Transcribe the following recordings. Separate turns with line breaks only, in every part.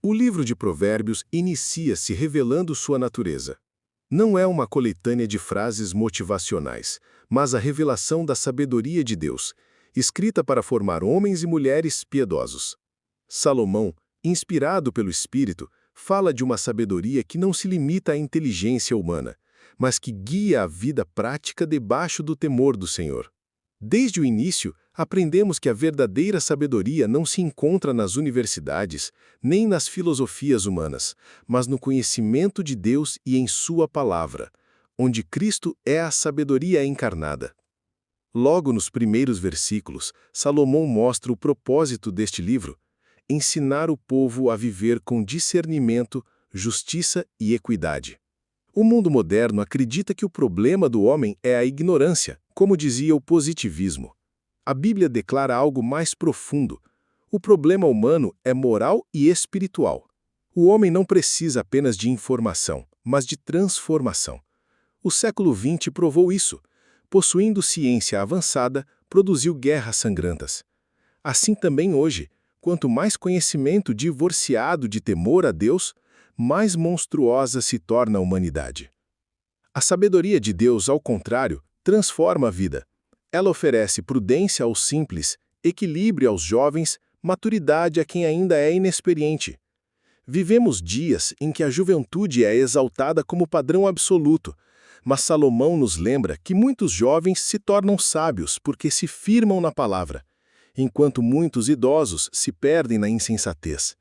O livro de Provérbios inicia-se revelando sua natureza. Não é uma coletânea de frases motivacionais, mas a revelação da sabedoria de Deus, escrita para formar homens e mulheres piedosos. Salomão, inspirado pelo Espírito, fala de uma sabedoria que não se limita à inteligência humana, mas que guia a vida prática debaixo do temor do Senhor. Desde o início, aprendemos que a verdadeira sabedoria não se encontra nas universidades, nem nas filosofias humanas, mas no conhecimento de Deus e em Sua palavra, onde Cristo é a sabedoria encarnada. Logo nos primeiros versículos, Salomão mostra o propósito deste livro: ensinar o povo a viver com discernimento, justiça e equidade. O mundo moderno acredita que o problema do homem é a ignorância, como dizia o positivismo. A Bíblia declara algo mais profundo. O problema humano é moral e espiritual. O homem não precisa apenas de informação, mas de transformação. O século XX provou isso. Possuindo ciência avançada, produziu guerras sangrentas. Assim também hoje, quanto mais conhecimento divorciado de temor a Deus, mais monstruosa se torna a humanidade. A sabedoria de Deus, ao contrário, transforma a vida. Ela oferece prudência aos simples, equilíbrio aos jovens, maturidade a quem ainda é inexperiente. Vivemos dias em que a juventude é exaltada como padrão absoluto, mas Salomão nos lembra que muitos jovens se tornam sábios porque se firmam na palavra, enquanto muitos idosos se perdem na insensatez.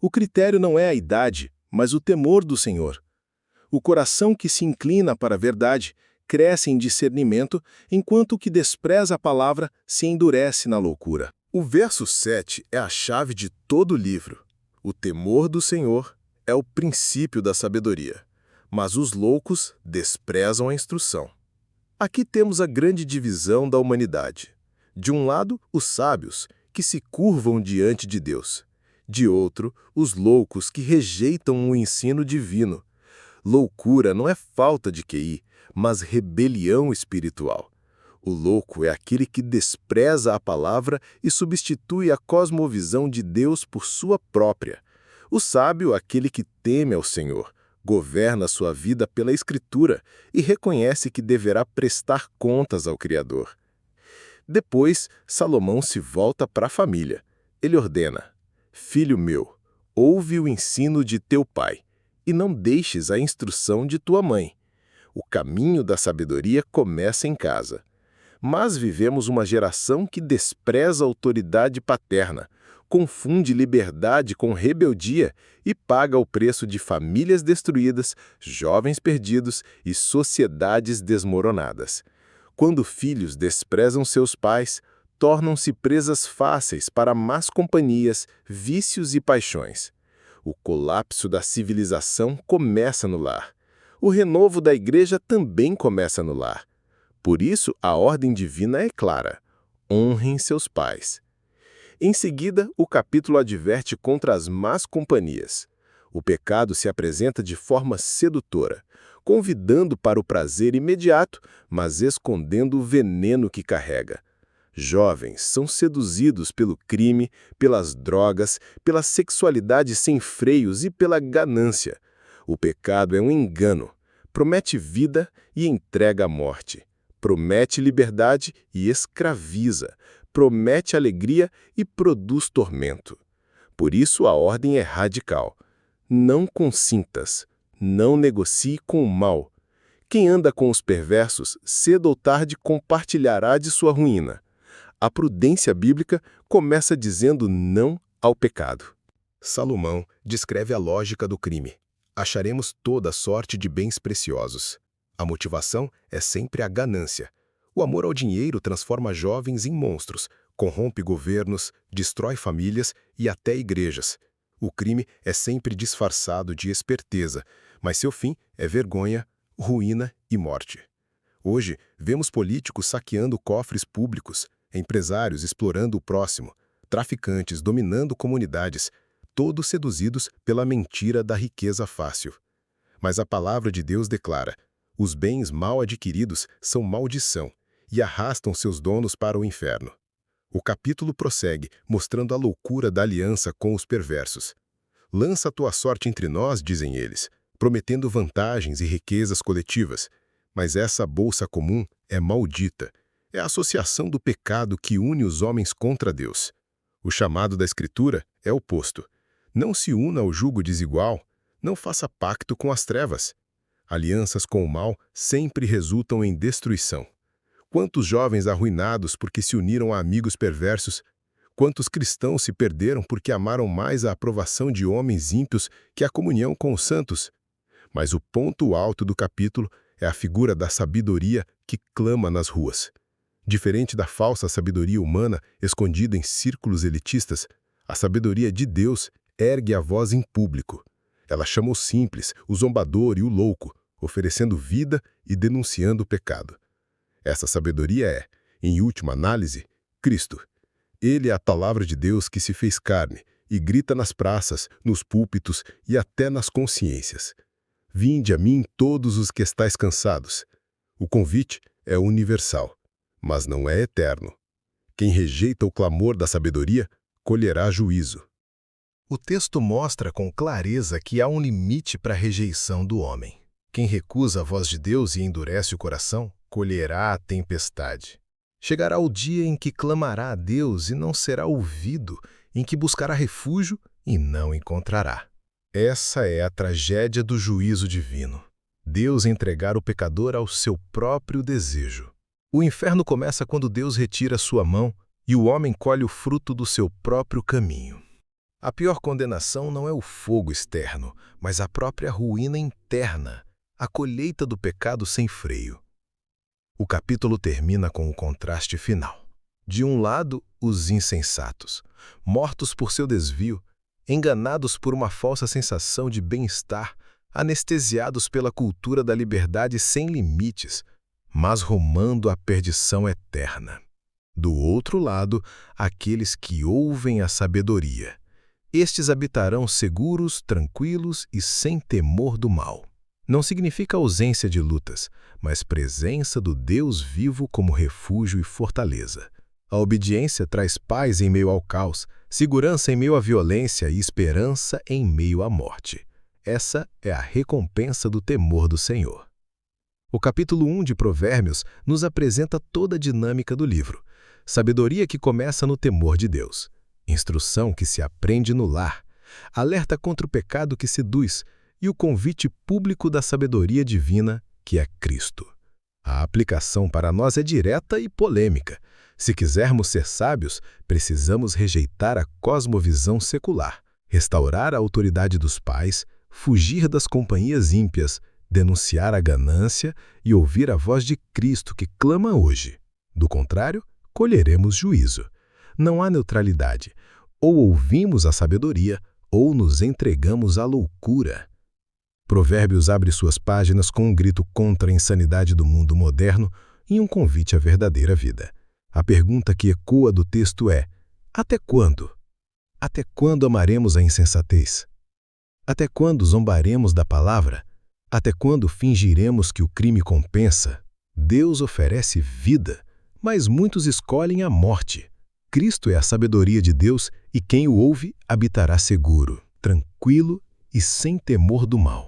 O critério não é a idade, mas o temor do Senhor. O coração que se inclina para a verdade cresce em discernimento, enquanto o que despreza a palavra se endurece na loucura.
O verso 7 é a chave de todo o livro. O temor do Senhor é o princípio da sabedoria, mas os loucos desprezam a instrução. Aqui temos a grande divisão da humanidade. De um lado, os sábios, que se curvam diante de Deus. De outro, os loucos que rejeitam o ensino divino. Loucura não é falta de QI, mas rebelião espiritual. O louco é aquele que despreza a palavra e substitui a cosmovisão de Deus por sua própria. O sábio, aquele que teme ao Senhor, governa sua vida pela Escritura e reconhece que deverá prestar contas ao Criador. Depois, Salomão se volta para a família. Ele ordena: Filho meu, ouve o ensino de teu pai, e não deixes a instrução de tua mãe. O caminho da sabedoria começa em casa. Mas vivemos uma geração que despreza a autoridade paterna, confunde liberdade com rebeldia e paga o preço de famílias destruídas, jovens perdidos e sociedades desmoronadas. Quando filhos desprezam seus pais, tornam-se presas fáceis para más companhias, vícios e paixões. O colapso da civilização começa no lar. O renovo da igreja também começa no lar. Por isso, a ordem divina é clara: honrem seus pais. Em seguida, o capítulo adverte contra as más companhias. O pecado se apresenta de forma sedutora, convidando para o prazer imediato, mas escondendo o veneno que carrega. Jovens são seduzidos pelo crime, pelas drogas, pela sexualidade sem freios e pela ganância. O pecado é um engano, promete vida e entrega a morte. Promete liberdade e escraviza, promete alegria e produz tormento. Por isso a ordem é radical. Não consintas, não negocie com o mal. Quem anda com os perversos, cedo ou tarde compartilhará de sua ruína. A prudência bíblica começa dizendo não ao pecado. Salomão descreve a lógica do crime. Acharemos toda sorte de bens preciosos. A motivação é sempre a ganância. O amor ao dinheiro transforma jovens em monstros, corrompe governos, destrói famílias e até igrejas. O crime é sempre disfarçado de esperteza, mas seu fim é vergonha, ruína e morte. Hoje, vemos políticos saqueando cofres públicos, empresários explorando o próximo, traficantes dominando comunidades, todos seduzidos pela mentira da riqueza fácil. Mas a palavra de Deus declara: os bens mal adquiridos são maldição e arrastam seus donos para o inferno. O capítulo prossegue, mostrando a loucura da aliança com os perversos.
Lança a tua sorte entre nós, dizem eles, prometendo vantagens e riquezas coletivas. Mas essa bolsa comum é maldita. É a associação do pecado que une os homens contra Deus. O chamado da Escritura é oposto. Não se una ao jugo desigual, não faça pacto com as trevas. Alianças com o mal sempre resultam em destruição. Quantos jovens arruinados porque se uniram a amigos perversos? Quantos cristãos se perderam porque amaram mais a aprovação de homens ímpios que a comunhão com os santos? Mas o ponto alto do capítulo é a figura da sabedoria que clama nas ruas. Diferente da falsa sabedoria humana escondida em círculos elitistas, a sabedoria de Deus ergue a voz em público. Ela chama o simples, o zombador e o louco, oferecendo vida e denunciando o pecado. Essa sabedoria é, em última análise, Cristo. Ele é a palavra de Deus que se fez carne e grita nas praças, nos púlpitos e até nas consciências. Vinde a mim todos os que estáis cansados. O convite é universal, mas não é eterno. Quem rejeita o clamor da sabedoria, colherá juízo.
O texto mostra com clareza que há um limite para a rejeição do homem. Quem recusa a voz de Deus e endurece o coração, colherá a tempestade. Chegará o dia em que clamará a Deus e não será ouvido, em que buscará refúgio e não encontrará. Essa é a tragédia do juízo divino. Deus entregar o pecador ao seu próprio desejo. O inferno começa quando Deus retira sua mão e o homem colhe o fruto do seu próprio caminho. A pior condenação não é o fogo externo, mas a própria ruína interna, a colheita do pecado sem freio. O capítulo termina com o contraste final. De um lado, os insensatos, mortos por seu desvio, enganados por uma falsa sensação de bem-estar, anestesiados pela cultura da liberdade sem limites, mas rumando à perdição eterna. Do outro lado, aqueles que ouvem a sabedoria. Estes habitarão seguros, tranquilos e sem temor do mal. Não significa ausência de lutas, mas presença do Deus vivo como refúgio e fortaleza. A obediência traz paz em meio ao caos, segurança em meio à violência e esperança em meio à morte. Essa é a recompensa do temor do Senhor. O capítulo 1 de Provérbios nos apresenta toda a dinâmica do livro. Sabedoria que começa no temor de Deus. Instrução que se aprende no lar. Alerta contra o pecado que seduz e o convite público da sabedoria divina, que é Cristo. A aplicação para nós é direta e polêmica. Se quisermos ser sábios, precisamos rejeitar a cosmovisão secular, restaurar a autoridade dos pais, fugir das companhias ímpias, denunciar a ganância e ouvir a voz de Cristo que clama hoje. Do contrário, colheremos juízo. Não há neutralidade. Ou ouvimos a sabedoria, ou nos entregamos à loucura. Provérbios abre suas páginas com um grito contra a insanidade do mundo moderno e um convite à verdadeira vida. A pergunta que ecoa do texto é: até quando? Até quando amaremos a insensatez? Até quando zombaremos da palavra? Até quando fingiremos que o crime compensa? Deus oferece vida, mas muitos escolhem a morte. Cristo é a sabedoria de Deus e quem o ouve habitará seguro, tranquilo e sem temor do mal.